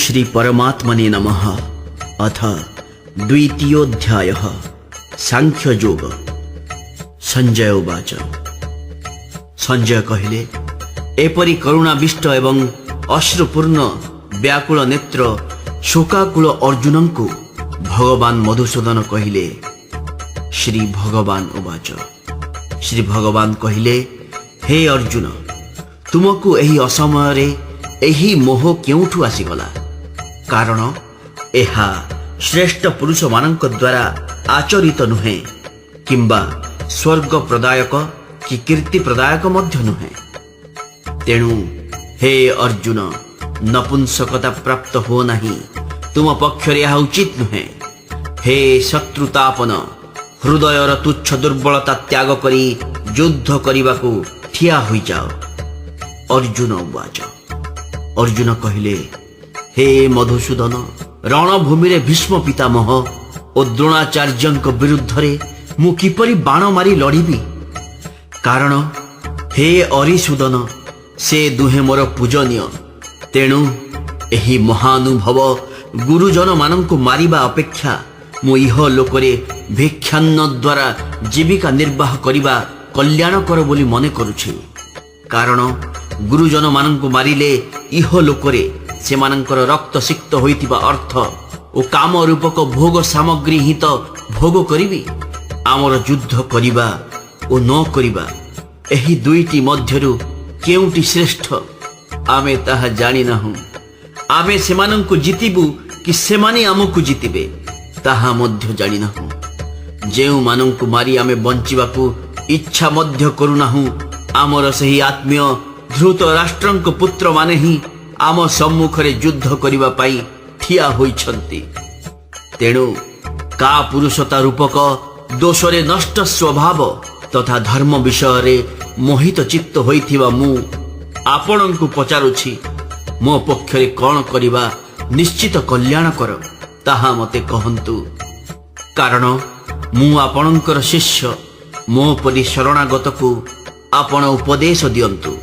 श्री परमात्मने नमः। अथ द्वितीयोऽध्यायः सांख्ययोग। संजय उवाच। संजय कहिले, एपरि करुणाविष्ट एवं अश्रुपूर्ण व्याकुल नेत्र शोकाकुल अर्जुन को भगवान मधुसूदन कहिले। श्री भगवान उवाच। श्री भगवान कहिले, हे अर्जुन, तुमको एही असमय एही मोह केउठु आसीगला? कारण एहा श्रेष्ठ पुरुष मानक द्वारा आचरित नुहे, किंबा स्वर्ग प्रदायक कि कीर्ति प्रदायक मध्य नुहे। तेणु हे अर्जुन, नपुंसकता प्राप्त हो नहीं, तुम पक्षरे यह उचित नुहे। हे शत्रुतापन, हृदयर तुच्छ दुर्बलता त्याग करी युद्ध करने ठिया होई जाओ। अर्जुन उवाच। अर्जुन कहिले, हे मधुसूदन, रणभूमि भीष्म पितामह और द्रोणाचार्य विरुद्ध रे मु किपरि बाण मारी लड़िबी? कारण हे अरिसूदन, से दुहे मोर पूजनीय। तेणु एही महानुभव गुरुजन मानंकु मारिबा अपेक्षा मु इह लोकरे भिक्षान्न द्वारा जीविका निर्वाह करिबा कल्याणकर बोली मने करुछि। कारण गुरुजन मानंकु मारिले इह लोकरे सेमानंकर रक्त सिक्त होइतिबा अर्थ ओ काम रूपक भोग सामग्री ही तो भोग करिबी। आमर युद्ध करिबा ओ न करिबा एही दुईटी मध्यरु केउटी श्रेष्ठ आमे ताहा जानि नाहु। आमे सेमानंकु जितिबु कि सेमाने आमकु जितिबे ताहा मध्य जानि नाहु। जेउ मानंकु मारी आमे बंचिबाकु इच्छा मध्य करू नाहु, आमर सही आत्मीय ध्रुत राष्ट्रंक पुत्र माने ही आम सम्मुखरे युद्ध करिबा पाई ठिया होइछंती। तेणु का पुरुषता रूपक दोषरे नष्ट स्वभाव तथा धर्म विषय रे मोहित चित्त होइथिबा मु आपणंकु पचारुछि, मो पक्षरे कौन करिबा निश्चित कल्याण कर ताहा मते कहंतु। कारण मु आपणंकर शिष्य, मो परि शरणागत को आपण उपदेश दियंतु।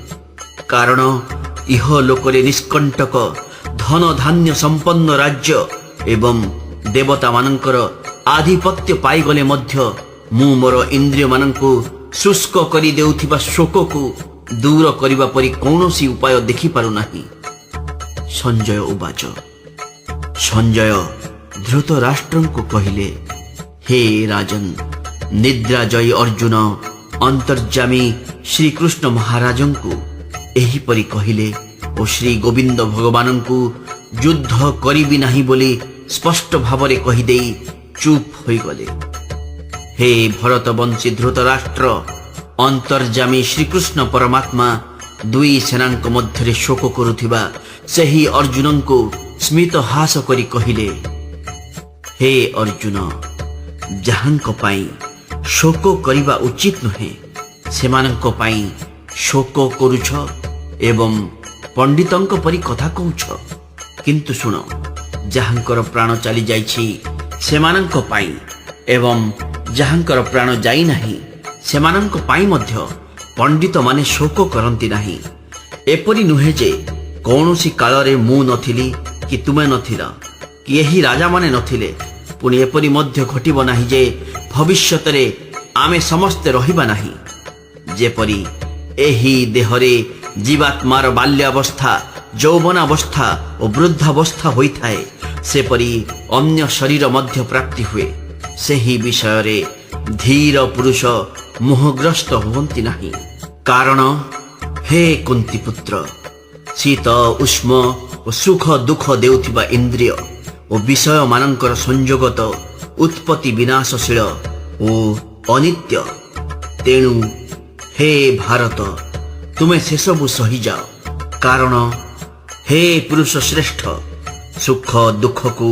कारण इह लोकरे निष्कंटक धन धान्य संपन्न राज्य एवं देवता मानंकर आधिपत्य पाइगले मध्य मु मोर इंद्रिय मानंकु शुष्क करी देउथिबा शोक को दूर करिबा परि कौनसी उपाय देखि पारु नाही। संजय उवाच। संजय धृतराष्ट्रं को कहिले, हे राजन, निद्राजयी अर्जुन अंतर्जामी श्री कृष्ण महाराजं को एही परि कहिले और श्री गोविंद भगवान को युद्ध करिबी नाही बोली स्पष्ट भावरे कहिदेई चुप होई गले। हे भरतवंशी धृतराष्ट्र, अंतर्जामी श्रीकृष्ण परमात्मा दुई सेनांक मध्यरे शोक करुथिबा सही अर्जुन को स्मित हास करी कहिले, हे अर्जुन, जहांक पाई शोक करिबा उचित नुहे सेमानंक पाई शोक करुछ एवं पंडितंक परी कथा कहूछ। किंतु सुन, जहांकर प्राण चली जाइछि सेमानंक पाई एवं जहांकर प्राण जाई नाही सेमानंक पाई मध्य पंडित माने शोक करंती नाही। एपरि नुहे जे कौनसी कालरे मु नथिली कि तुमे नथिला कि एही राजा माने नथिले, पुनि एपरि मध्य घटिब नाही जे भविष्यतरे आमे समस्ते रहिबा नाही। जेपरि एही देहरे जीवात्मार बाल्यावस्था, यौवनावस्था और वृद्धावस्था होइथाए, सेपरि अन्य शरीर मध्य प्राप्ति हुए। सेही विषय रे धीर पुरुष मोहग्रस्त होवंती नाही। कारण हे कुंती पुत्र, शीत उष्म और सुख दुख देउथिबा इंद्रिय और विषय मानंकर संयोगत उत्पत्ति विनाशशील और अनित्य। तेणु हे भारत, तुमे से सबु सही जाओ। कारण हे पुरुष श्रेष्ठ, सुख दुख को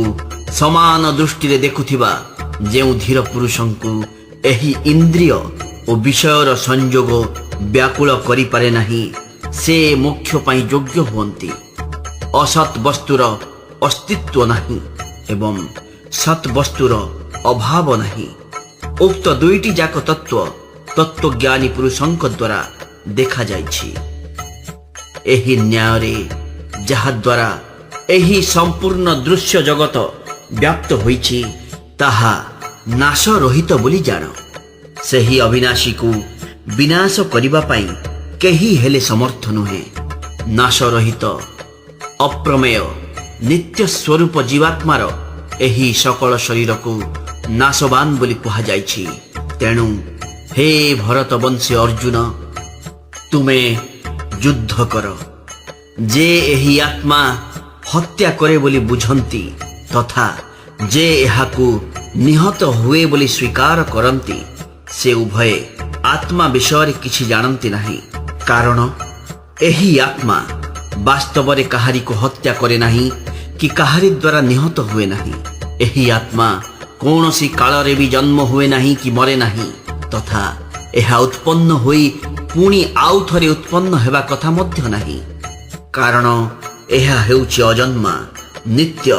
समान दृष्टि रे देखुथिबा जेउ धीर पुरुषंकु एही इंद्रिय और विषयर संयोग व्याकुल करि पारे नाही, से मोक्ष पाई योग्य होंती। असत वस्तुर अस्तित्व नाही एवं सत वस्तुर अभाव नाही। उक्त दुईटी जाक तत्व तत्वज्ञानी पुरुषंक द्वारा देखा जाइछि। एही न्याय रे जहा द्वारा ଏହି ସମ୍ପୂର୍ଣ୍ଣ ଦୃଶ୍ୟ ଜଗତ ବ୍ୟାପ୍ତ ହୋଇଛି ତାହା ନାଶ ରହିତ ବୋଲି ଜାଣ। ସେହି ଅବିନାଶୀକୁ ବିନାଶ କରିବା ପାଇଁ କେହି ହେଲେ ସମର୍ଥ ନୁହେଁ। ନାଶ ରହିତ ଅପ୍ରମେୟ ନିତ୍ୟ ସ୍ୱରୂପ ଜୀବାତ୍ମାର ଏହି ସକଳ ଶରୀରକୁ ନାଶବାନ ବୋଲି କୁହାଯାଇଛି। ତେଣୁ ହେ ଭରତବଂଶୀ ଅର୍ଜୁନ, ତୁମେ ଯୁଦ୍ଧ କର। ଯେ ଏହି ଆତ୍ମା ହତ୍ୟା କରେ ବୋଲି ବୁଝନ୍ତି ତଥା ଯେ ଏହାକୁ ନିହତ ହୁଏ ବୋଲି ସ୍ୱୀକାର କରନ୍ତି, ସେ ଉଭୟେ ଆତ୍ମା ବିଷୟରେ କିଛି ଜାଣନ୍ତି ନାହିଁ। କାରଣ ଏହି ଆତ୍ମା ବାସ୍ତବରେ କାହାରିକୁ ହତ୍ୟା କରେ ନାହିଁ କି କାହାରି ଦ୍ୱାରା ନିହତ ହୁଏ ନାହିଁ। ଏହି ଆତ୍ମା କୌଣସି କାଳରେ ବି ଜନ୍ମ ହୁଏ ନାହିଁ କି ମରେ ନାହିଁ ତଥା ଏହା ଉତ୍ପନ୍ନ ହୋଇ ପୁଣି ଆଉ ଥରେ ଉତ୍ପନ୍ନ ହେବା କଥା ମଧ୍ୟ ନାହିଁ। କାରଣ ଏହା ହେଉଛି ଅଜନ୍ମା, ନିତ୍ୟ,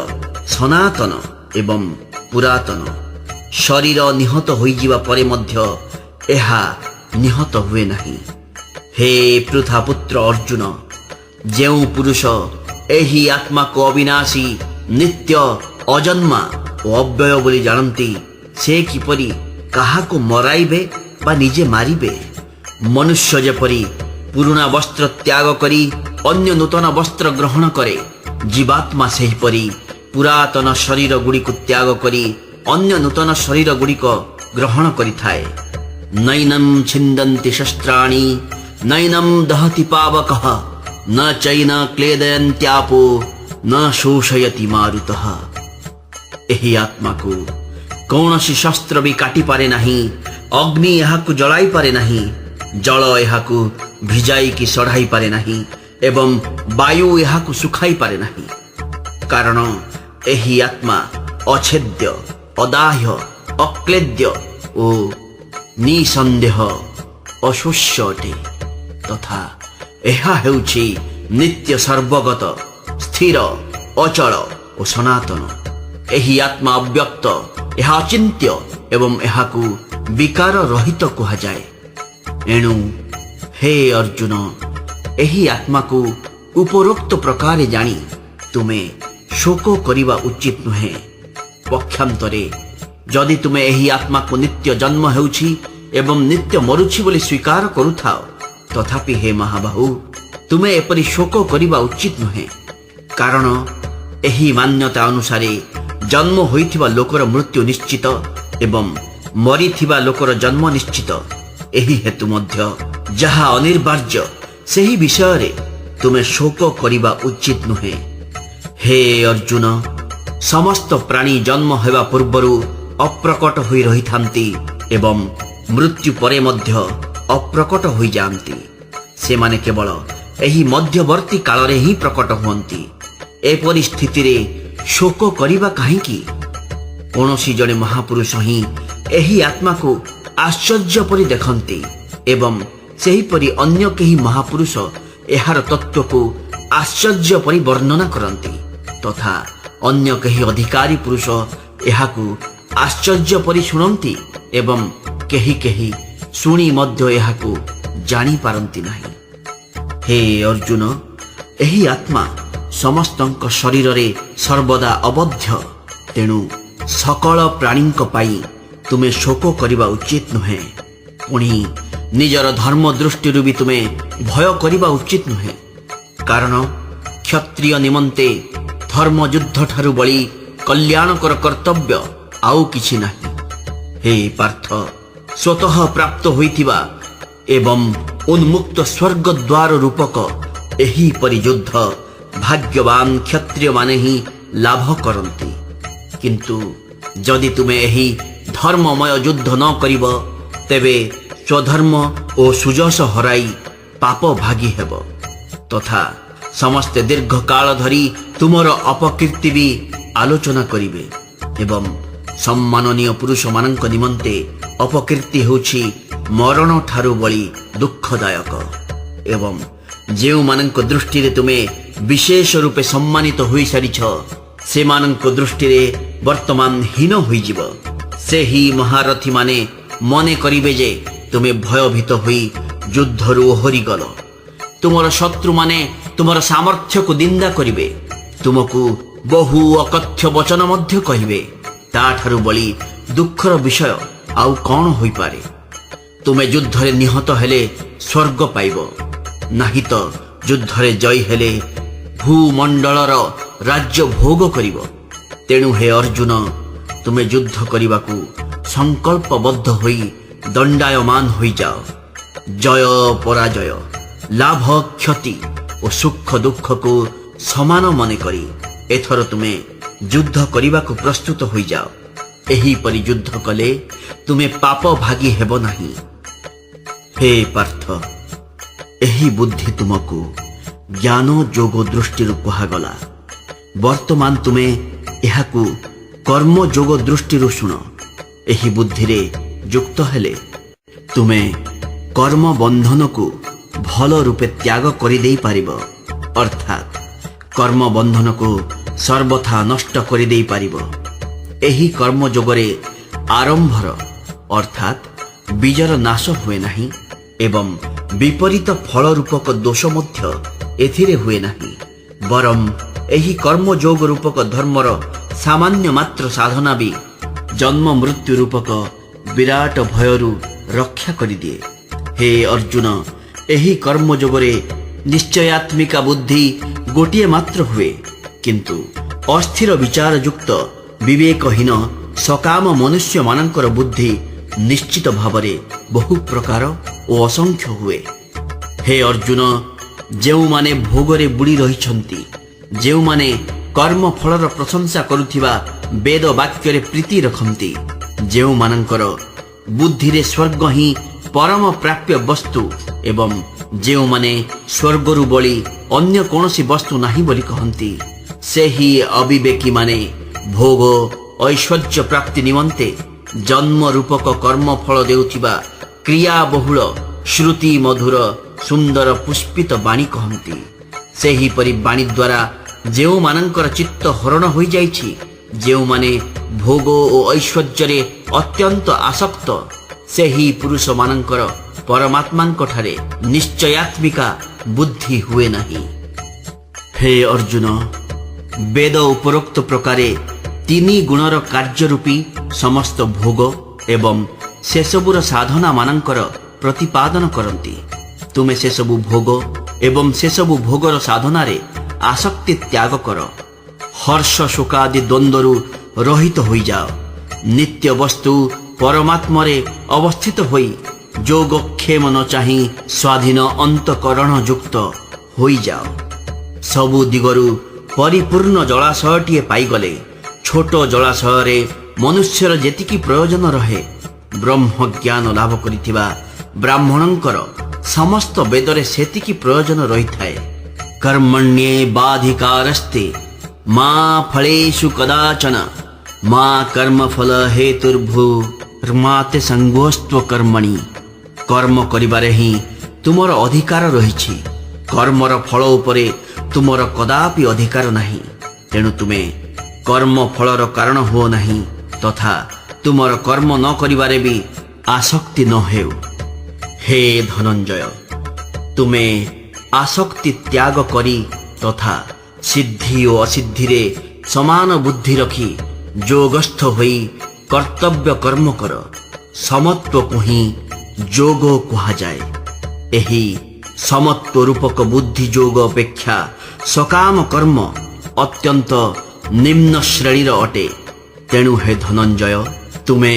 ସନାତନ ଏବଂ ପୁରାତନ। ଶରୀର ନିହତ ହୋଇଯିବା ପରେ ମଧ୍ୟ ଏହା ନିହତ ହୁଏ ନାହିଁ। ହେ ପୃଥାପୁତ୍ର ଅର୍ଜୁନ, ଯେଉଁ ପୁରୁଷ ଏହି ଆତ୍ମାକୁ ଅବିନାଶୀ, ନିତ୍ୟ, ଅଜନ୍ମା ଓ ଅବ୍ୟୟ ବୋଲି ଜାଣନ୍ତି, ସେ କିପରି କାହାକୁ ମରାଇବେ ବା ନିଜେ ମାରିବେ? ମନୁଷ୍ୟ ଯେପରି ପୁରୁଣା ବସ୍ତ୍ର ତ୍ୟାଗ କରି ଅନ୍ୟ ନୂତନ ବସ୍ତ୍ର ଗ୍ରହଣ କରେ, ଜୀବାତ୍ମା ସେହିପରି ପୁରାତନ ଶରୀର ଗୁଡ଼ିକୁ ତ୍ୟାଗ କରି ଅନ୍ୟ ନୂତନ ଶରୀର ଗୁଡ଼ିକ ଗ୍ରହଣ କରିଥାଏ। ନୈନଂ ଛିନ୍ଦନ୍ତି ଶସ୍ତ୍ରାଣି ନୈନଂ ଦହତି ପାବକଃ ନ ଚୈନ କ୍ଲେଦୟନ୍ତ୍ୟାପୋ ନ ଶୋଷୟତି ମାରୁତଃ। ଏହି ଆତ୍ମାକୁ କୌଣସି ଶସ୍ତ୍ର ବି କାଟିପାରେ ନାହିଁ, ଅଗ୍ନି ଏହାକୁ ଜଳାଇ ପାରେ ନାହିଁ, ଜଳ ଏହାକୁ ଭିଜାଇକି ସଢ଼ାଇ ପାରେ ନାହିଁ ଏବଂ ବାୟୁ ଏହାକୁ ଶୁଖାଇ ପାରେ ନାହିଁ। କାରଣ ଏହି ଆତ୍ମା ଅଛେଦ୍ୟ, ଅଦାହ୍ୟ, ଅକ୍ଲେଦ୍ୟ ଓ ନିଃସନ୍ଦେହ ଅଶୋଷ୍ୟ ଅଟେ ତଥା ଏହା ହେଉଛି ନିତ୍ୟ, ସର୍ବଗତ, ସ୍ଥିର, ଅଚଳ ଓ ସନାତନ। ଏହି ଆତ୍ମା ଅବ୍ୟକ୍ତ, ଏହା ଅଚିନ୍ତ୍ୟ ଏବଂ ଏହାକୁ ବିକାର ରହିତ କୁହାଯାଏ। ଏଣୁ ହେ ଅର୍ଜୁନ, ଏହି ଆତ୍ମାକୁ ଉପରୋକ୍ତ ପ୍ରକାରେ ଜାଣି ତୁମେ ଶୋକ କରିବା ଉଚିତ ନୁହେଁ। ପକ୍ଷାନ୍ତରେ ଯଦି ତୁମେ ଏହି ଆତ୍ମାକୁ ନିତ୍ୟ ଜନ୍ମ ହେଉଛି ଏବଂ ନିତ୍ୟ ମରୁଛି ବୋଲି ସ୍ୱୀକାର କରୁଥାଅ, ତଥାପି ହେ ମହାବାହୁ, ତୁମେ ଏପରି ଶୋକ କରିବା ଉଚିତ ନୁହେଁ। କାରଣ ଏହି ମାନ୍ୟତା ଅନୁସାରେ ଜନ୍ମ ହୋଇଥିବା ଲୋକର ମୃତ୍ୟୁ ନିଶ୍ଚିତ ଏବଂ ମରିଥିବା ଲୋକର ଜନ୍ମ ନିଶ୍ଚିତ। ଏହି ହେତୁ ମଧ୍ୟ ଯାହା ଅନିବାର୍ଯ୍ୟ ସେହି ବିଷୟରେ ତୁମେ ଶୋକ କରିବା ଉଚିତ ନୁହେଁ। ହେ ଅର୍ଜୁନ, ସମସ୍ତ ପ୍ରାଣୀ ଜନ୍ମ ହେବା ପୂର୍ବରୁ ଅପ୍ରକଟ ହୋଇ ରହିଥାନ୍ତି ଏବଂ ମୃତ୍ୟୁ ପରେ ମଧ୍ୟ ଅପ୍ରକଟ ହୋଇଯାଆନ୍ତି। ସେମାନେ କେବଳ ଏହି ମଧ୍ୟବର୍ତ୍ତୀ କାଳରେ ହିଁ ପ୍ରକଟ ହୁଅନ୍ତି। ଏପରି ସ୍ଥିତିରେ ଶୋକ କରିବା କାହିଁକି? କୌଣସି ଜଣେ ମହାପୁରୁଷ ହିଁ ଏହି ଆତ୍ମାକୁ ଆଶ୍ଚର୍ଯ୍ୟ ପରି ଦେଖନ୍ତି ଏବଂ ସେହିପରି ଅନ୍ୟ କେହି ମହାପୁରୁଷ ଏହାର ତତ୍ତ୍ୱକୁ ଆଶ୍ଚର୍ଯ୍ୟ ପରି ବର୍ଣ୍ଣନା କରନ୍ତି ତଥା ଅନ୍ୟ କେହି ଅଧିକାରୀ ପୁରୁଷ ଏହାକୁ ଆଶ୍ଚର୍ଯ୍ୟ ପରି ଶୁଣନ୍ତି ଏବଂ କେହି କେହି ଶୁଣି ମଧ୍ୟ ଏହାକୁ ଜାଣିପାରନ୍ତି ନାହିଁ। ହେ ଅର୍ଜୁନ, ଏହି ଆତ୍ମା ସମସ୍ତଙ୍କ ଶରୀରରେ ସର୍ବଦା ଅବଧ୍ୟ। ତେଣୁ ସକଳ ପ୍ରାଣୀଙ୍କ ପାଇଁ ତୁମେ ଶୋକ କରିବା ଉଚିତ ନୁହେଁ। ପୁଣି ନିଜର ଧର୍ମ ଦୃଷ୍ଟିରୁ ବି ତୁମେ ଭୟ କରିବା ଉଚିତ ନୁହେଁ। କାରଣ କ୍ଷତ୍ରିୟ ନିମନ୍ତେ ଧର୍ମଯୁଦ୍ଧ ଠାରୁ ବଳି କଲ୍ୟାଣକର କର୍ତ୍ତବ୍ୟ ଆଉ କିଛି ନାହିଁ। ହେ ପାର୍ଥ, ସ୍ୱତଃ ପ୍ରାପ୍ତ ହୋଇଥିବା ଏବଂ ଉନ୍ମୁକ୍ତ ସ୍ୱର୍ଗଦ୍ୱାର ରୂପକ ଏହିପରି ଯୁଦ୍ଧ ଭାଗ୍ୟବାନ କ୍ଷତ୍ରିୟମାନେ ହିଁ ଲାଭ କରନ୍ତି। କିନ୍ତୁ ଯଦି ତୁମେ ଏହି ଧର୍ମମୟ ଯୁଦ୍ଧ ନ କରିବ, ତେବେ ସ୍ୱଧର୍ମ ଓ ସୁଯଶ ହରାଇ ପାପ ଭାଗୀ ହେବ ତଥା ସମସ୍ତେ ଦୀର୍ଘକାଳ ଧରି ତୁମର ଅପକୀର୍ତ୍ତି ବି ଆଲୋଚନା କରିବେ ଏବଂ ସମ୍ମାନନୀୟ ପୁରୁଷମାନଙ୍କ ନିମନ୍ତେ ଅପକୀର୍ତ୍ତି ହେଉଛି ମରଣ ଠାରୁ ବଳି ଦୁଃଖଦାୟକ। ଏବଂ ଯେଉଁମାନଙ୍କ ଦୃଷ୍ଟିରେ ତୁମେ ବିଶେଷ ରୂପେ ସମ୍ମାନିତ ହୋଇସାରିଛ, ସେମାନଙ୍କ ଦୃଷ୍ଟିରେ ବର୍ତ୍ତମାନ ହୀନ ହୋଇଯିବ। ସେହି ମହାରଥୀମାନେ ମନେ କରିବେ ଯେ ତୁମେ ଭୟଭୀତ ହୋଇ ଯୁଦ୍ଧରୁ ଓହରିଗଲ। ତୁମର ଶତ୍ରୁମାନେ ତୁମର ସାମର୍ଥ୍ୟକୁ ନିନ୍ଦା କରିବେ ତୁମକୁ ବହୁ ଅକଥ୍ୟ ବଚନ ମଧ୍ୟ କହିବେ। ତାଠାରୁ ବଳି ଦୁଃଖର ବିଷୟ ଆଉ କଣ ହୋଇପାରେ? ତୁମେ ଯୁଦ୍ଧରେ ନିହତ ହେଲେ ସ୍ୱର୍ଗ ପାଇବ, ନାହିଁ ତ ଯୁଦ୍ଧରେ ଜୟୀ ହେଲେ ଭୂମଣ୍ଡଳର ରାଜ୍ୟ ଭୋଗ କରିବ। ତେଣୁ ହେ ଅର୍ଜୁନ, ତୁମେ ଯୁଦ୍ଧ କରିବାକୁ ସଂକଳ୍ପବଦ୍ଧ ହୋଇ ଦଣ୍ଡାୟମାନ ହୋଇଯାଅ। ଜୟ ପରାଜୟ, ଲାଭ କ୍ଷତି ଓ ସୁଖ ଦୁଃଖକୁ ସମାନ ମନେକରି ଏଥର ତୁମେ ଯୁଦ୍ଧ କରିବାକୁ ପ୍ରସ୍ତୁତ ହୋଇଯାଅ। ଏହିପରି ଯୁଦ୍ଧ କଲେ ତୁମେ ପାପ ଭାଗୀ ହେବ ନାହିଁ। ହେ ପାର୍ଥ, ଏହି ବୁଦ୍ଧି ତୁମକୁ ଜ୍ଞାନ ଯୋଗ ଦୃଷ୍ଟିରୁ କୁହାଗଲା। ବର୍ତ୍ତମାନ ତୁମେ ଏହାକୁ କର୍ମ ଯୋଗ ଦୃଷ୍ଟିରୁ ଶୁଣ। ଏହି ବୁଦ୍ଧିରେ ଯୁକ୍ତ ହେଲେ ତୁମେ କର୍ମ ବନ୍ଧନକୁ ଭଲ ରୂପେ ତ୍ୟାଗ କରିଦେଇ ପାରିବ, ଅର୍ଥାତ୍ କର୍ମ ବନ୍ଧନକୁ ସର୍ବଥା ନଷ୍ଟ କରିଦେଇ ପାରିବ। ଏହି କର୍ମ ଯୋଗରେ ଆରମ୍ଭର ଅର୍ଥାତ୍ ବୀଜର ନାଶ ହୁଏ ନାହିଁ ଏବଂ ବିପରୀତ ଫଳ ରୂପକ ଦୋଷ ମଧ୍ୟ ଏଥିରେ ହୁଏ ନାହିଁ। ବରଂ ଏହି କର୍ମଯୋଗ ରୂପକ ଧର୍ମର ସାମାନ୍ୟ ମାତ୍ର ସାଧନା ବି ଜନ୍ମ ମୃତ୍ୟୁ ରୂପକ ବିରାଟ ଭୟରୁ ରକ୍ଷା କରିଦିଏ। ହେ ଅର୍ଜୁନ, ଏହି କର୍ମଯୋଗରେ ନିଶ୍ଚୟାତ୍ମିକା ବୁଦ୍ଧି ଗୋଟିଏ ମାତ୍ର ହୁଏ, କିନ୍ତୁ ଅସ୍ଥିର ବିଚାର ଯୁକ୍ତ ବିବେକହୀନ ସକାମ ମନୁଷ୍ୟମାନଙ୍କର ବୁଦ୍ଧି ନିଶ୍ଚିତ ଭାବରେ ବହୁ ପ୍ରକାର ଓ ଅସଂଖ୍ୟ ହୁଏ। ହେ ଅର୍ଜୁନ, ଯେଉଁମାନେ ଭୋଗରେ ବୁଡ଼ି ରହିଛନ୍ତି, ଯେଉଁମାନେ କର୍ମ ଫଳର ପ୍ରଶଂସା କରୁଥିବା ବେଦ ବାକ୍ୟରେ ପ୍ରୀତି ରଖନ୍ତି, ଯେଉଁମାନଙ୍କର ବୁଦ୍ଧିରେ ସ୍ୱର୍ଗ ହିଁ ପରମ ପ୍ରାପ୍ୟ ବସ୍ତୁ ଏବଂ ଯେଉଁମାନେ ସ୍ୱର୍ଗରୁ ବଳି ଅନ୍ୟ କୌଣସି ବସ୍ତୁ ନାହିଁ ବୋଲି କହନ୍ତି, ସେହି ଅବିବେକୀମାନେ ଭୋଗ ଐଶ୍ୱର୍ଯ୍ୟ ପ୍ରାପ୍ତି ନିମନ୍ତେ ଜନ୍ମ ରୂପକ କର୍ମ ଫଳ ଦେଉଥିବା କ୍ରିୟାବହୁଳ ଶ୍ରୁତି ମଧୁର ସୁନ୍ଦର ପୁଷ୍ପିତ ବାଣୀ କହନ୍ତି। ସେହିପରି ବାଣୀ ଦ୍ୱାରା ଯେଉଁମାନଙ୍କର ଚିତ୍ତ ହରଣ ହୋଇଯାଇଛି, ଯେଉଁମାନେ ଭୋଗ ଓ ଐଶ୍ୱର୍ଯ୍ୟରେ ଅତ୍ୟନ୍ତ ଆସକ୍ତ, ସେହି ପୁରୁଷମାନଙ୍କର ପରମାତ୍ମାଙ୍କଠାରେ ନିଶ୍ଚୟାତ୍ମିକା ବୁଦ୍ଧି ହୁଏ ନାହିଁ। ହେ ଅର୍ଜୁନ, ବେଦ ଉପରୋକ୍ତ ପ୍ରକାରେ ତିନି ଗୁଣର କାର୍ଯ୍ୟରୂପୀ ସମସ୍ତ ଭୋଗ ଏବଂ ସେସବୁର ସାଧନା ମାନଙ୍କର ପ୍ରତିପାଦନ କରନ୍ତି। ତୁମେ ସେସବୁ ଭୋଗ ଏବଂ ସେସବୁ ଭୋଗର ସାଧନାରେ ଆସକ୍ତି ତ୍ୟାଗ କର। ହର୍ଷ ଶୋକାଦି ଦ୍ୱନ୍ଦ୍ୱରୁ ରହିତ ହୋଇଯାଅ। ନିତ୍ୟ ବସ୍ତୁ ପରମାତ୍ମାରେ ଅବସ୍ଥିତ ହୋଇ ଯୋଗକ୍ଷେମ ନ ଚାହିଁ ସ୍ୱାଧୀନ ଅନ୍ତଃକରଣ ଯୁକ୍ତ ହୋଇଯାଅ। ସବୁ ଦିଗରୁ ପରିପୂର୍ଣ୍ଣ ଜଳାଶୟଟିଏ ପାଇଗଲେ ଛୋଟ ଜଳାଶୟରେ ମନୁଷ୍ୟର ଯେତିକି ପ୍ରୟୋଜନ ରହେ, ବ୍ରହ୍ମଜ୍ଞାନ ଲାଭ କରିଥିବା ବ୍ରାହ୍ମଣଙ୍କର ସମସ୍ତ ବେଦରେ ସେତିକି ପ୍ରୟୋଜନ ରହିଥାଏ। କର୍ମଣ୍ୟେ ବାଧିକାରସ୍ତେ ମା ଫଳେଷୁ କଦାଚନ ମା କର୍ମଫଳ ହେତୁର୍ଭୂର୍ମାତେ ସଙ୍ଗୋସ୍ତ୍ୱ କର୍ମଣି। କର୍ମ କରିବାରେ ହିଁ ତୁମର ଅଧିକାର ରହିଛି। କର୍ମର ଫଳ ଉପରେ ତୁମର କଦାପି ଅଧିକାର ନାହିଁ। ତେଣୁ ତୁମେ କର୍ମ ଫଳର କାରଣ ହୁଅ ନାହିଁ, ତଥା ତୁମର କର୍ମ ନ କରିବାରେ ବି ଆସକ୍ତି ନ ହେଉ। ହେ ଧନଞ୍ଜୟ, ତୁମେ ଆସକ୍ତି ତ୍ୟାଗ କରି ତଥା ସିଦ୍ଧି ଓ ଅସିଦ୍ଧିରେ ସମାନ ବୁଦ୍ଧି ରଖି ଯୋଗସ୍ଥ ହୋଇ କର୍ତ୍ତବ୍ୟ କର୍ମ କର। ସମତ୍ୱକୁ ହିଁ ଯୋଗ କୁହାଯାଏ। ଏହି ସମତ୍ୱ ରୂପକ ବୁଦ୍ଧି ଯୋଗ ଅପେକ୍ଷା ସକାମ କର୍ମ ଅତ୍ୟନ୍ତ ନିମ୍ନ ଶ୍ରେଣୀର ଅଟେ। ତେଣୁ ହେ ଧନଞ୍ଜୟ, ତୁମେ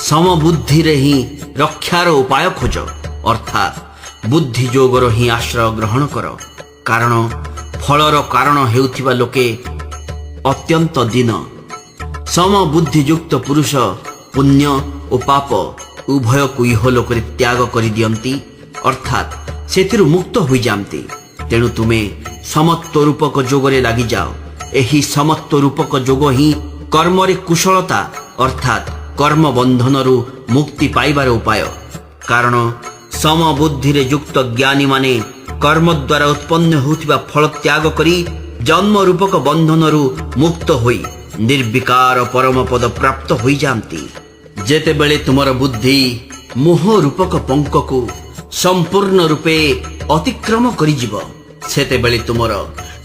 ସମବୁଦ୍ଧିରେ ହିଁ ରକ୍ଷାର ଉପାୟ ଖୋଜ, ଅର୍ଥାତ୍ ବୁଦ୍ଧି ଯୋଗର ହିଁ ଆଶ୍ରୟ ଗ୍ରହଣ କର। କାରଣ ଫଳର କାରଣ ହେଉଥିବା ଲୋକେ ଅତ୍ୟନ୍ତ ଦୀନ। ସମବୁଦ୍ଧିଯୁକ୍ତ ପୁରୁଷ ପୁଣ୍ୟ ଓ ପାପ ଉଭୟକୁ ଇହଲୋକରେ ତ୍ୟାଗ କରିଦିଅନ୍ତି, ଅର୍ଥାତ୍ ସେଥିରୁ ମୁକ୍ତ ହୋଇଯାଆନ୍ତି। ତେଣୁ ତୁମେ ସମତ୍ୱ ରୂପକ ଯୋଗରେ ଲାଗିଯାଅ। ଏହି ସମତ୍ୱ ରୂପକ ଯୋଗ ହିଁ କର୍ମରେ କୁଶଳତା ଅର୍ଥାତ୍ କର୍ମ ବନ୍ଧନରୁ ମୁକ୍ତି ପାଇବାର ଉପାୟ। କାରଣ ସମବୁଦ୍ଧିରେ ଯୁକ୍ତ ଜ୍ଞାନୀମାନେ କର୍ମ ଦ୍ୱାରା ଉତ୍ପନ୍ନ ହେଉଥିବା ଫଳ ତ୍ୟାଗ କରି ଜନ୍ମ ରୂପକ ବନ୍ଧନରୁ ମୁକ୍ତ ହୋଇ ନିର୍ବିକାର ପରମ ପଦ ପ୍ରାପ୍ତ ହୋଇଯାଆନ୍ତି। ଯେତେବେଳେ ତୁମର ବୁଦ୍ଧି ମୋହ ରୂପକ ପଙ୍କକୁ ସମ୍ପୂର୍ଣ୍ଣ ରୂପେ ଅତିକ୍ରମ କରିଯିବ, ସେତେବେଳେ ତୁମର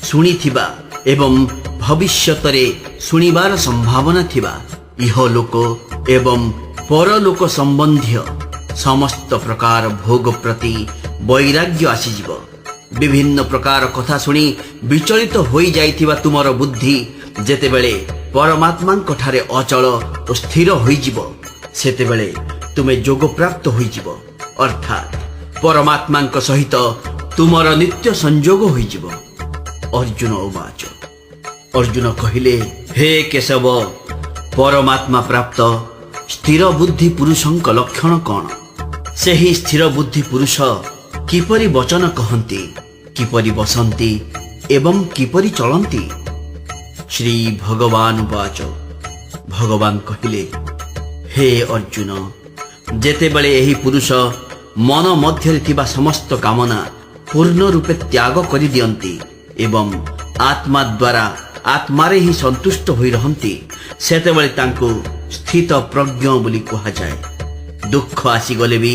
ଶୁଣିଥିବା ଏବଂ ଭବିଷ୍ୟତରେ ଶୁଣିବାର ସମ୍ଭାବନା ଥିବା ଇହଲୋକ ଏବଂ ପରଲୋକ ସମ୍ବନ୍ଧୀୟ ସମସ୍ତ ପ୍ରକାର ଭୋଗ ପ୍ରତି ବୈରାଗ୍ୟ ଆସିଯିବ। ବିଭିନ୍ନ ପ୍ରକାର କଥା ଶୁଣି ବିଚଳିତ ହୋଇଯାଇଥିବା ତୁମର ବୁଦ୍ଧି ଯେତେବେଳେ ପରମାତ୍ମାଙ୍କ ଠାରେ ଅଚଳ ଓ ସ୍ଥିର ହୋଇଯିବ, ସେତେବେଳେ ତୁମେ ଯୋଗ ପ୍ରାପ୍ତ ହୋଇଯିବ, ଅର୍ଥାତ୍ ପରମାତ୍ମାଙ୍କ ସହିତ ତୁମର ନିତ୍ୟ ସଂଯୋଗ ହୋଇଯିବ। ଅର୍ଜୁନ ଉବାଚ। ଅର୍ଜୁନ କହିଲେ, ହେ କେଶବ, ପରମାତ୍ମା ପ୍ରାପ୍ତ ସ୍ଥିର ବୁଦ୍ଧି ପୁରୁଷଙ୍କ ଲକ୍ଷଣ କ'ଣ? ସେହି ସ୍ଥିର ବୁଦ୍ଧି ପୁରୁଷ କିପରି ବଚନ କହନ୍ତି, କିପରି ବସନ୍ତି ଏବଂ କିପରି ଚଳନ୍ତି? ଶ୍ରୀ ଭଗବାନ ଉବାଚ। ଭଗବାନ କହିଲେ, ହେ ଅର୍ଜୁନ, ଯେତେବେଳେ ଏହି ପୁରୁଷ ମନ ମଧ୍ୟରେ ଥିବା ସମସ୍ତ କାମନା ପୂର୍ଣ୍ଣ ରୂପେ ତ୍ୟାଗ କରିଦିଅନ୍ତି ଏବଂ ଆତ୍ମା ଦ୍ୱାରା ଆତ୍ମାରେ ହିଁ ସନ୍ତୁଷ୍ଟ ହୋଇ ରହନ୍ତି, ସେତେବେଳେ ତାଙ୍କୁ ସ୍ଥିତ ପ୍ରଜ୍ଞ ବୋଲି କୁହାଯାଏ। ଦୁଃଖ ଆସିଗଲେ ବି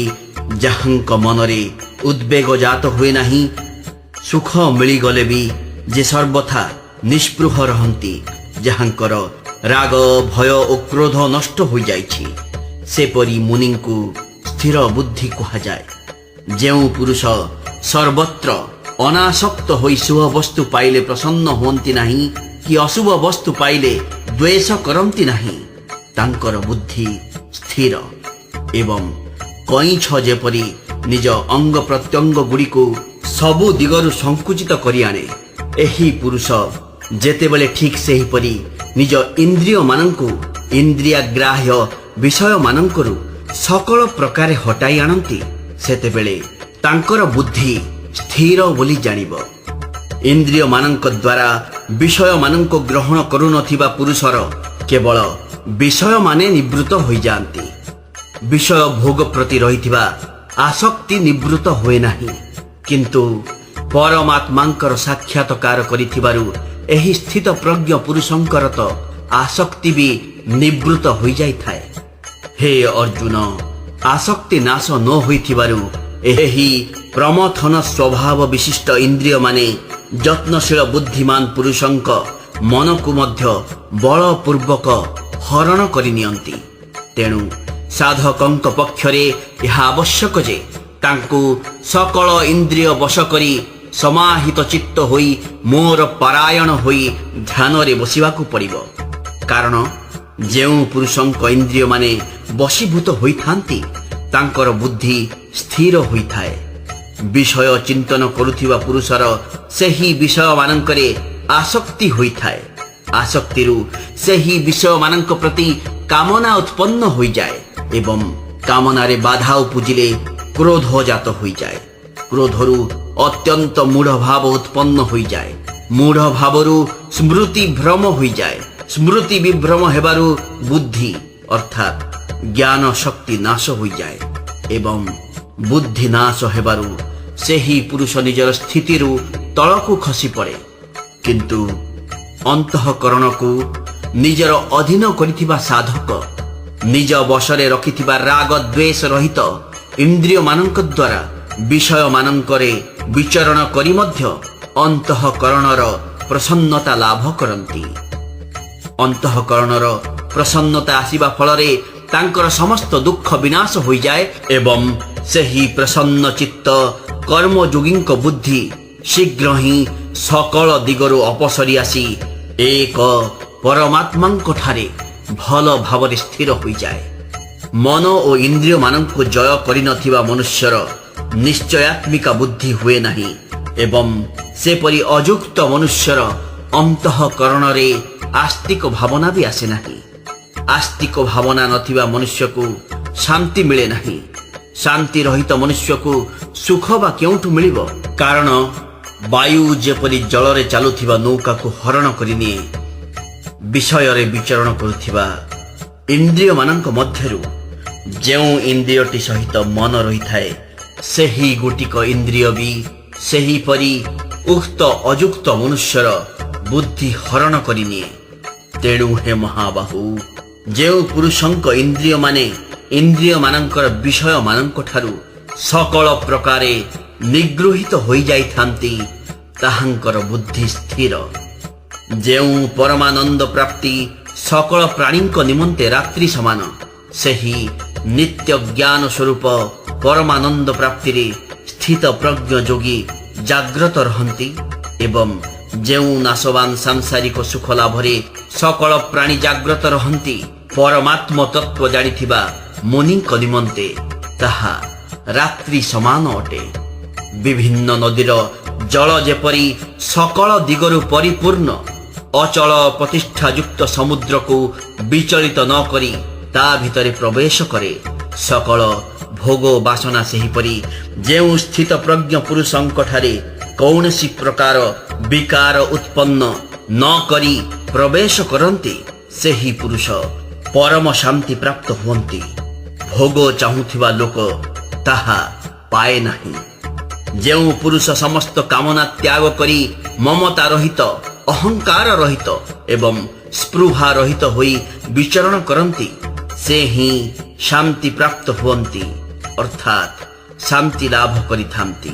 ଯାହାଙ୍କ ମନରେ ଉଦ୍ବେଗ ଜାତ ହୁଏ ନାହିଁ, ସୁଖ ମିଳିଗଲେ ବି ଯେ ସର୍ବଥା ନିଷ୍ପୃହ ରହନ୍ତି, ଯାହାଙ୍କର ରାଗ ଭୟ ଓ କ୍ରୋଧ ନଷ୍ଟ ହୋଇଯାଇଛି, ସେପରି ମୁନିଙ୍କୁ ସ୍ଥିର ବୁଦ୍ଧି କୁହାଯାଏ। ଯେଉଁ ପୁରୁଷ ସର୍ବତ୍ର ଅନାସକ୍ତ ହୋଇ ଶୁଭ ବସ୍ତୁ ପାଇଲେ ପ୍ରସନ୍ନ ହୁଅନ୍ତି ନାହିଁ କି ଅଶୁଭ ବସ୍ତୁ ପାଇଲେ ଦ୍ୱେଷ କରନ୍ତି ନାହିଁ, ତାଙ୍କର ବୁଦ୍ଧି ସ୍ଥିର ଏବଂ କଇଁଛ ଯେପରି ନିଜ ଅଙ୍ଗ ପ୍ରତ୍ୟଙ୍ଗ ଗୁଡ଼ିକୁ ସବୁ ଦିଗରୁ ସଂକୁଚିତ କରି ଆଣେ, ଏହି ପୁରୁଷ ଯେତେବେଳେ ଠିକ୍ ସେହିପରି ନିଜ ଇନ୍ଦ୍ରିୟମାନଙ୍କୁ ଇନ୍ଦ୍ରିୟାଗ୍ରାହ୍ୟ ବିଷୟମାନଙ୍କରୁ ସକଳ ପ୍ରକାରେ ହଟାଇ ଆଣନ୍ତି, ସେତେବେଳେ ତାଙ୍କର ବୁଦ୍ଧି ସ୍ଥିର ବୋଲି ଜାଣିବ। ଇନ୍ଦ୍ରିୟମାନଙ୍କ ଦ୍ୱାରା ବିଷୟମାନଙ୍କୁ ଗ୍ରହଣ କରୁନଥିବା ପୁରୁଷର କେବଳ ବିଷୟମାନେ ନିବୃତ୍ତ ହୋଇଯାଆନ୍ତି। ବିଷୟ ଭୋଗ ପ୍ରତି ରହିଥିବା ଆସକ୍ତି ନିବୃତ୍ତ ହୁଏ ନାହିଁ, କିନ୍ତୁ ପରମାତ୍ମାଙ୍କର ସାକ୍ଷାତକାର କରିଥିବାରୁ ଏହି ସ୍ଥିତ ପ୍ରଜ୍ଞ ପୁରୁଷଙ୍କର ତ ଆସକ୍ତି ବି ନିବୃତ୍ତ ହୋଇଯାଇଥାଏ। ହେ ଅର୍ଜୁନ, ଆସକ୍ତି ନାଶ ନ ହୋଇଥିବାରୁ ଏହି ପ୍ରମଥନ ସ୍ୱଭାବ ବିଶିଷ୍ଟ ଇନ୍ଦ୍ରିୟମାନେ ଯତ୍ନଶୀଳ ବୁଦ୍ଧିମାନ ପୁରୁଷଙ୍କ ମନକୁ ମଧ୍ୟ ବଳପୂର୍ବକ ହରଣ କରିନିଅନ୍ତି। ତେଣୁ ସାଧକଙ୍କ ପକ୍ଷରେ ଏହା ଆବଶ୍ୟକ ଯେ ତାଙ୍କୁ ସକଳ ଇନ୍ଦ୍ରିୟ ବଶ କରି ସମାହିତ ଚିତ୍ତ ହୋଇ ମୋର ପରାୟଣ ହୋଇ ଧ୍ୟାନରେ ବସିବାକୁ ପଡ଼ିବ। କାରଣ ଯେଉଁ ପୁରୁଷଙ୍କ ଇନ୍ଦ୍ରିୟମାନେ ବଶୀଭୂତ ହୋଇଥାନ୍ତି, ତାଙ୍କର ବୁଦ୍ଧି ସ୍ଥିର ହୋଇଥାଏ। ବିଷୟ ଚିନ୍ତନ କରୁଥିବା ପୁରୁଷର ସେହି ବିଷୟମାନଙ୍କରେ ଆସକ୍ତି ହୋଇଥାଏ। ଆସକ୍ତିରୁ ସେହି ବିଷୟମାନଙ୍କ ପ୍ରତି କାମନା ଉତ୍ପନ୍ନ ହୋଇଯାଏ ଏବଂ କାମନାରେ ବାଧା ଉପୁଜିଲେ କ୍ରୋଧ ଜାତ ହୋଇଯାଏ। କ୍ରୋଧରୁ ଅତ୍ୟନ୍ତ ମୂଢ଼ ଭାବ ଉତ୍ପନ୍ନ ହୋଇଯାଏ। ମୂଢ଼ ଭାବରୁ ସ୍ମୃତି ଭ୍ରମ ହୋଇଯାଏ। ସ୍ମୃତି ବିଭ୍ରମ ହେବାରୁ ବୁଦ୍ଧି ଅର୍ଥାତ୍ ଜ୍ଞାନ ଶକ୍ତି ନାଶ ହୋଇଯାଏ ଏବଂ ବୁଦ୍ଧି ନାଶ ହେବାରୁ ସେହି ପୁରୁଷ ନିଜର ସ୍ଥିତିରୁ ତଳକୁ ଖସି ପଡ଼େ। କିନ୍ତୁ ଅନ୍ତଃକରଣକୁ ନିଜର ଅଧୀନ କରିଥିବା ସାଧକ ନିଜ ବଶରେ ରଖିଥିବା ରାଗ ଦ୍ୱେଷ ରହିତ ଇନ୍ଦ୍ରିୟମାନଙ୍କ ଦ୍ୱାରା ବିଷୟମାନଙ୍କରେ ବିଚରଣ କରି ମଧ୍ୟ ଅନ୍ତଃକରଣର ପ୍ରସନ୍ନତା ଲାଭ କରନ୍ତି। ଅନ୍ତଃକରଣର ପ୍ରସନ୍ନତା ଆସିବା ଫଳରେ ତାଙ୍କର ସମସ୍ତ ଦୁଃଖ ବିନାଶ ହୋଇଯାଏ ଏବଂ ସେହି ପ୍ରସନ୍ନ ଚିତ୍ତ କର୍ମଯୋଗୀଙ୍କ ବୁଦ୍ଧି ଶୀଘ୍ର ହିଁ ସକଳ ଦିଗରୁ ଅପସରି ଆସି ଏକ ପରମାତ୍ମାଙ୍କ ଠାରେ ଭଲ ଭାବରେ ସ୍ଥିର ହୋଇଯାଏ। ମନ ଓ ଇନ୍ଦ୍ରିୟମାନଙ୍କୁ ଜୟ କରିନଥିବା ମନୁଷ୍ୟର ନିଶ୍ଚୟାତ୍ମିକା ବୁଦ୍ଧି ହୁଏ ନାହିଁ ଏବଂ ସେପରି ଅଯୁକ୍ତ ମନୁଷ୍ୟର ଅନ୍ତଃକରଣରେ ଆସ୍ତିକ ଭାବନା ବି ଆସେ ନାହିଁ। ଆସ୍ତିକ ଭାବନା ନଥିବା ମନୁଷ୍ୟକୁ ଶାନ୍ତି ମିଳେ ନାହିଁ। ଶାନ୍ତି ରହିତ ମନୁଷ୍ୟକୁ ସୁଖ ବା କେଉଁଠୁ ମିଳିବ? କାରଣ ବାୟୁ ଯେପରି ଜଳରେ ଚାଲୁଥିବା ନୌକାକୁ ହରଣ କରିନିଏ, ବିଷୟରେ ବିଚରଣ କରୁଥିବା ଇନ୍ଦ୍ରିୟମାନଙ୍କ ମଧ୍ୟରୁ ଯେଉଁ ଇନ୍ଦ୍ରିୟଟି ସହିତ ମନ ରହିଥାଏ, ସେହି ଗୋଟିକ ଇନ୍ଦ୍ରିୟ ବି ସେହିପରି ଉକ୍ତ ଅଯୁକ୍ତ ମନୁଷ୍ୟର ବୁଦ୍ଧି ହରଣ କରିନିଏ। ତେଣୁ ହେ ମହାବାହୁ, ଯେଉଁ ପୁରୁଷଙ୍କ ଇନ୍ଦ୍ରିୟମାନେ ଇନ୍ଦ୍ରିୟମାନଙ୍କର ବିଷୟମାନଙ୍କ ଠାରୁ ସକଳ ପ୍ରକାରେ ନିଗୃହୀତ ହୋଇଯାଇଥାନ୍ତି, ତାହାଙ୍କର ବୁଦ୍ଧି ସ୍ଥିର। ଯେଉଁ ପରମାନନ୍ଦ ପ୍ରାପ୍ତି ସକଳ ପ୍ରାଣୀଙ୍କ ନିମନ୍ତେ ରାତ୍ରି ସମାନ, ସେହି ନିତ୍ୟ ଜ୍ଞାନ ସ୍ୱରୂପ ପରମାନନ୍ଦ ପ୍ରାପ୍ତିରେ ସ୍ଥିତ ପ୍ରଜ୍ଞ ଯୋଗୀ ଜାଗ୍ରତ ରହନ୍ତି ଏବଂ ଯେଉଁ ନାଶବାନ ସାଂସାରିକ ସୁଖ ଲାଭରେ ସକଳ ପ୍ରାଣୀ ଜାଗ୍ରତ ରହନ୍ତି, ପରମାତ୍ମ ତତ୍ତ୍ୱ ଜାଣିଥିବା ମୁନିଙ୍କ ନିମନ୍ତେ ତାହା ରାତ୍ରି ସମାନ ଅଟେ। ବିଭିନ୍ନ ନଦୀର ଜଳ ଯେପରି ସକଳ ଦିଗରୁ ପରିପୂର୍ଣ୍ଣ ଅଚଳ ପ୍ରତିଷ୍ଠାଯୁକ୍ତ ସମୁଦ୍ରକୁ ବିଚଳିତ ନ କରି ତା ଭିତରେ ପ୍ରବେଶ କରେ, ସକଳ ଭୋଗ ବାସନା ସେହିପରି ଯେଉଁ ସ୍ଥିତ ପ୍ରଜ୍ଞ ପୁରୁଷଙ୍କଠାରେ କୌଣସି ପ୍ରକାର ବିକାର ଉତ୍ପନ୍ନ ନ କରି ପ୍ରବେଶ କରନ୍ତି, ସେହି ପୁରୁଷ ପରମ ଶାନ୍ତି ପ୍ରାପ୍ତ ହୁଅନ୍ତି। ଭୋଗ ଚାହୁଁଥିବା ଲୋକ ତାହା ପାଏ ନାହିଁ। ଯେଉଁ ପୁରୁଷ ସମସ୍ତ କାମନା ତ୍ୟାଗ କରି ମମତା ରହିତ, ଅହଙ୍କାର ରହିତ ଏବଂ ସ୍ପୃହା ରହିତ ହୋଇ ବିଚରଣ କରନ୍ତି, ସେ ହିଁ ଶାନ୍ତି ପ୍ରାପ୍ତ ହୁଅନ୍ତି, ଅର୍ଥାତ୍ ଶାନ୍ତି ଲାଭ କରିଥାନ୍ତି।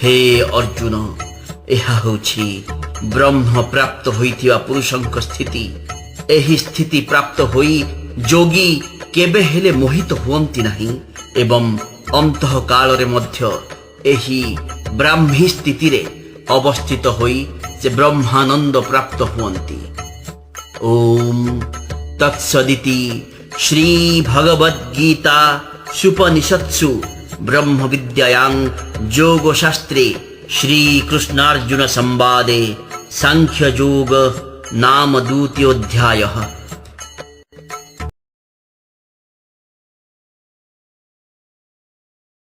ହେ ଅର୍ଜୁନ, ଏହା ହେଉଛି ବ୍ରହ୍ମ ପ୍ରାପ୍ତ ହୋଇଥିବା ପୁରୁଷଙ୍କ ସ୍ଥିତି। ଏହି ସ୍ଥିତି ପ୍ରାପ୍ତ ହୋଇ ଯୋଗୀ କେବେ ହେଲେ ମୋହିତ ହୁଅନ୍ତି ନାହିଁ ଏବଂ ଅନ୍ତଃ କାଳରେ ମଧ୍ୟ ଏହି ବ୍ରାହ୍ମୀ ସ୍ଥିତିରେ ଅବସ୍ଥିତ ହୋଇ ସେ ବ୍ରହ୍ମାନନ୍ଦ ପ୍ରାପ୍ତ ହୁଅନ୍ତି। ଓମ୍ ତତ୍ସଦିତି ଶ୍ରୀ ଭଗବଦ୍ଗୀତା ସୁପନିଷତ୍ସୁ ବ୍ରହ୍ମ ବିଦ୍ୟାୟାଂ ଯୋଗଶାସ୍ତ୍ରେ ଶ୍ରୀକୃଷ୍ଣାର୍ଜୁନ ସମ୍ବାଦେ ସାଂଖ୍ୟ ଯୋଗ नाम 2 अध्यायः।